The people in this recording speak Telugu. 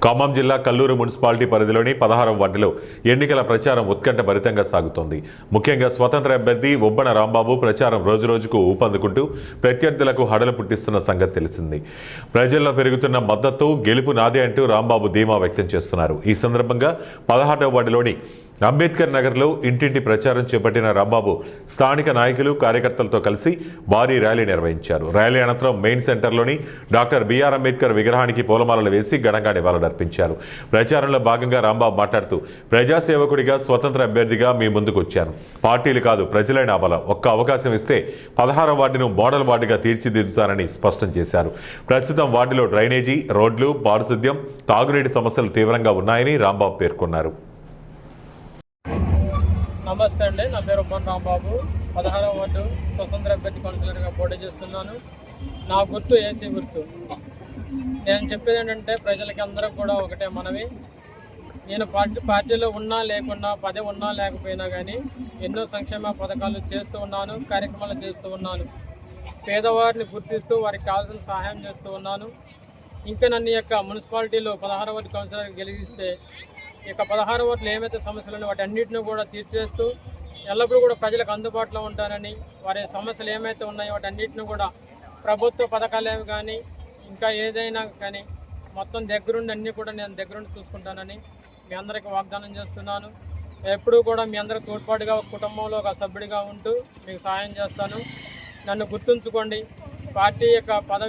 ఖమ్మం జిల్లా కల్లూరు మున్సిపాలిటీ పరిధిలోని 16వ వార్డులో ఎన్నికల ప్రచారం ఉత్కంఠభరితంగా సాగుతోంది. ముఖ్యంగా స్వతంత్ర అభ్యర్థి ఉబ్బన రాంబాబు ప్రచారం రోజురోజుకు ఊపందుకుంటూ ప్రత్యర్థులకు హడలు పుట్టిస్తున్న సంగతి తెలిసింది. ప్రజల్లో పెరుగుతున్న మద్దతు గెలుపు నాదే అంటూ రాంబాబు ధీమా వ్యక్తం చేస్తున్నారు. ఈ సందర్భంగా 16వ వార్డులోని అంబేద్కర్ నగర్లో ఇంటింటి ప్రచారం చేపట్టిన రాంబాబు స్థానిక నాయకులు కార్యకర్తలతో కలిసి భారీ ర్యాలీ నిర్వహించారు. ర్యాలీ అనంతరం మెయిన్ సెంటర్లోని డాక్టర్ బిఆర్ అంబేద్కర్ విగ్రహానికి పూలమాలలు వేసి ఘనంగా నివాళులర్పించారు. ప్రచారంలో భాగంగా రాంబాబు మాట్లాడుతూ ప్రజాసేవకుడిగా స్వతంత్ర అభ్యర్థిగా మీ ముందుకు వచ్చాను. పార్టీలు కాదు ప్రజలే నా బలం. ఒక్క అవకాశం ఇస్తే 16వ వార్డును మోడల్ వార్డుగా తీర్చిదిద్దుతానని స్పష్టం చేశారు. ప్రస్తుతం వార్డులో డ్రైనేజీ, రోడ్లు, పారిశుద్ధ్యం, తాగునీటి సమస్యలు తీవ్రంగా ఉన్నాయని రాంబాబు పేర్కొన్నారు. నమస్తే అండి, నా పేరు ఉబ్బన రాంబాబు. 16వ వార్డు స్వతంత్ర అభ్యర్థి కౌన్సిలర్గా పోటీ చేస్తున్నాను. నా గుర్తు ఏసీ గుర్తు. నేను చెప్పేది ఏంటంటే ప్రజలకి అందరూ కూడా ఒకటే మనవి. నేను పార్టీలో ఉన్నా లేకున్నా, పదవి ఉన్నా లేకపోయినా కానీ ఎన్నో సంక్షేమ పథకాలు చేస్తూ ఉన్నాను, కార్యక్రమాలు చేస్తూ ఉన్నాను. పేదవారిని గుర్తిస్తూ వారికి కావాల్సిన సహాయం చేస్తూ ఉన్నాను. ఇంకా నన్ను యొక్క మున్సిపాలిటీలో 16వ వార్డు కౌన్సిలర్గా గెలిగిస్తే ఇక 16వ వార్డులో ఏమైతే సమస్యలు ఉన్నాయో వాటి అన్నింటినీ కూడా తీర్చేస్తూ ఎల్లప్పుడూ కూడా ప్రజలకు అందుబాటులో ఉంటానని, వారి సమస్యలు ఏమైతే ఉన్నాయో వాటి అన్నింటినీ కూడా ప్రభుత్వ పథకాలు ఏమి కానీ ఇంకా ఏదైనా కానీ మొత్తం దగ్గరుండి అన్నీ కూడా నేను దగ్గరుండి చూసుకుంటానని మీ అందరికీ వాగ్దానం చేస్తున్నాను. ఎప్పుడూ కూడా మీ అందరికి తోడ్పాటుగా ఒక కుటుంబంలో ఒక సభ్యుడిగా ఉంటూ మీకు సహాయం చేస్తాను. నన్ను గుర్తుంచుకోండి. పార్టీ యొక్క పదవి